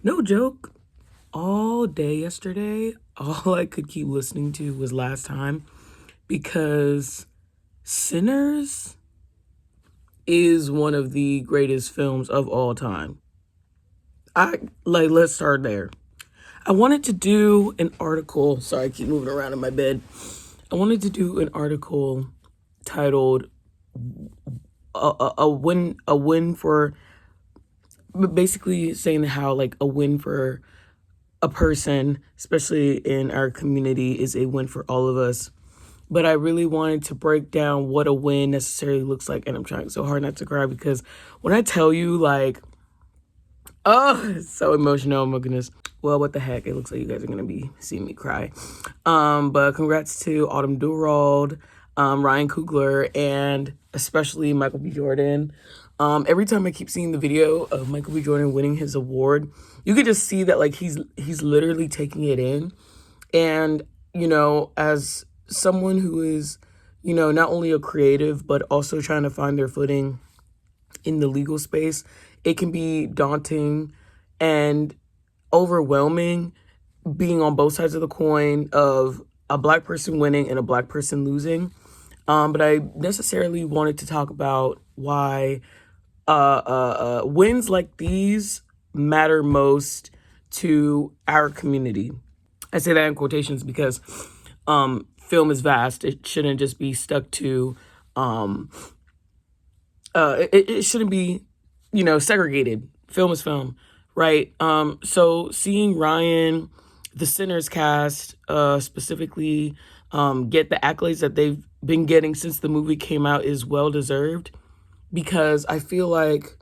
No joke. All day yesterday, all I could keep listening to was Last Time because Sinners is one of the greatest films of all time. Let's start there. I wanted to do an article. Sorry, I keep moving around in my bed. I wanted to do an article titled a win for, basically saying how like a win for a person, especially in our community, is a win for all of us. But I really wanted to break down what a win necessarily looks like. And I'm trying so hard not to cry because when I tell you, like, oh, it's so emotional. Oh my goodness. Well, what the heck? It looks like you guys are going to be seeing me cry. But congrats to Autumn Durald, Ryan Coogler, and especially Michael B. Jordan. Every time I keep seeing the video of Michael B. Jordan winning his award, you could just see that like he's literally taking it in. And, you know, as someone who is, you know, not only a creative, but also trying to find their footing in the legal space, it can be daunting and overwhelming being on both sides of the coin of a Black person winning and a Black person losing. But I necessarily wanted to talk about why wins like these matter most to our community. I say that in quotations because film is vast. It shouldn't just be stuck to, it shouldn't be, you know, segregated. Film is film, right? So seeing Ryan, the Sinners cast, specifically, get the accolades that they've been getting since the movie came out is well deserved, because I feel like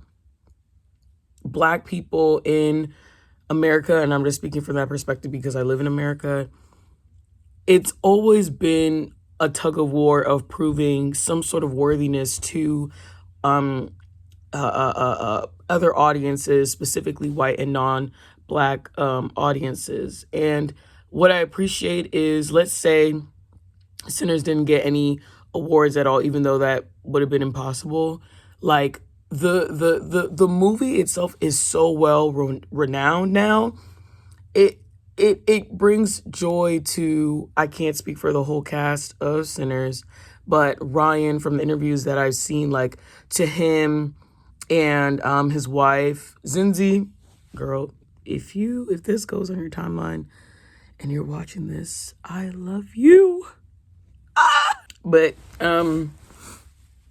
Black people in America, and I'm just speaking from that perspective because I live in America, it's always been a tug of war of proving some sort of worthiness to other audiences, specifically white and non-Black audiences. And what I appreciate is, let's say Sinners didn't get any awards at all, even though that would have been impossible. Like the movie itself is so well renowned now. It brings joy to, I can't speak for the whole cast of Sinners, but Ryan, from the interviews that I've seen, like, to him and his wife Zinzi, girl, if this goes on your timeline and you're watching this, I love you. But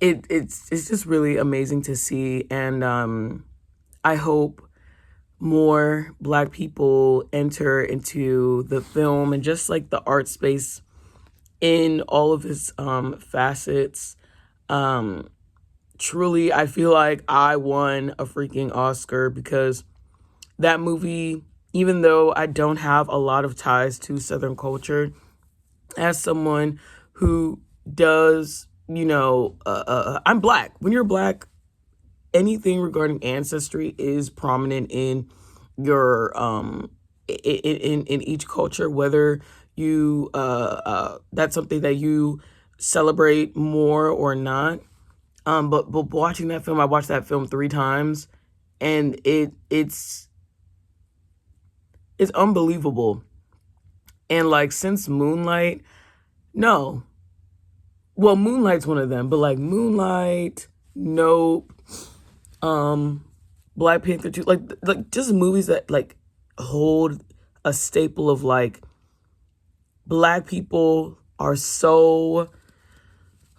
it's just really amazing to see, and I hope more Black people enter into the film and just like the art space in all of its facets. Truly, I feel like I won a freaking Oscar because that movie, even though I don't have a lot of ties to Southern culture, as someone who does, you know, I'm Black. When you're Black, anything regarding ancestry is prominent in your in each culture, whether you that's something that you celebrate more or not. But watching that film, I watched that film 3 times, and it's unbelievable. And like, since Moonlight, no, well, Moonlight's one of them, but like Moonlight, Nope, Black Panther 2, like just movies that like hold a staple of like Black people are so,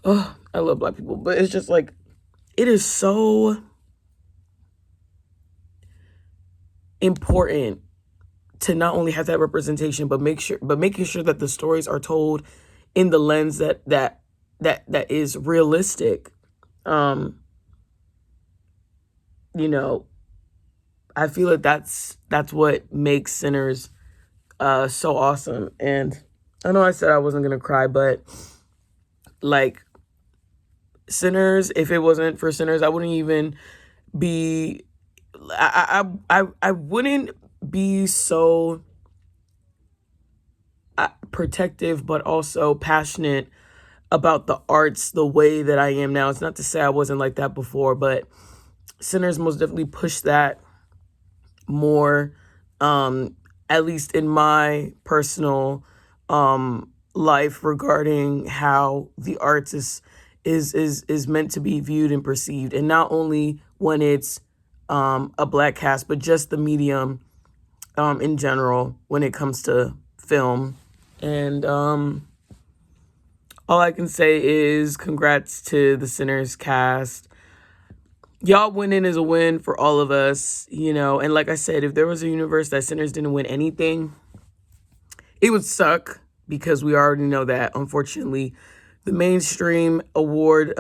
oh, I love Black people, but it's just like, it is so important to not only have that representation, but making sure that the stories are told in the lens that is realistic. You know, I feel like that's what makes Sinners so awesome. And I know I said I wasn't gonna cry, but like, Sinners, if it wasn't for Sinners, I wouldn't even be, I wouldn't be so protective, but also passionate about the arts the way that I am now. It's not to say I wasn't like that before, but Sinners most definitely pushed that more at least in my personal life, regarding how the arts is meant to be viewed and perceived, and not only when it's a Black cast, but just the medium in general when it comes to film. And all I can say is congrats to the Sinners cast. Y'all winning is a win for all of us, you know. And like I said, if there was a universe that Sinners didn't win anything, it would suck, because we already know that, unfortunately, the mainstream awards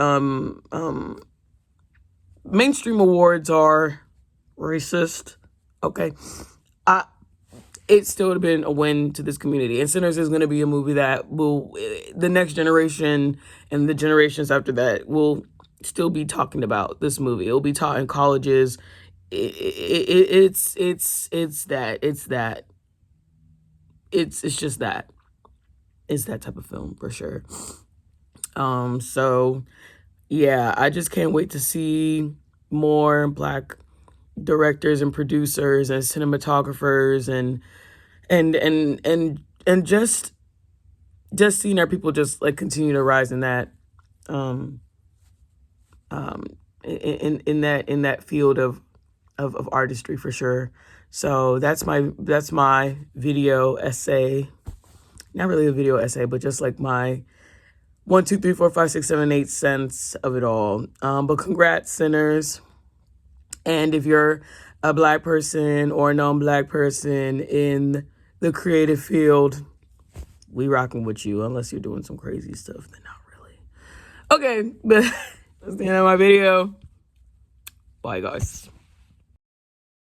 are racist. Okay. It still would have been a win to this community. And Sinners is going to be a movie that will, the next generation and the generations after that will still be talking about this movie. It'll be taught in colleges. It's that. It's just that. It's that type of film for sure. So yeah, I just can't wait to see more Black directors and producers and cinematographers and just seeing our people just like continue to rise in that in that field of artistry for sure. So that's my video essay. Not really a video essay, but just like my 1, 2, 3, 4, 5, 6, 7, 8 cents of it all. But congrats, Sinners. And if you're a Black person or a non-Black person in the creative field, we rocking with you, unless you're doing some crazy stuff. Then not really. Okay, but that's the end of my video. Bye, guys.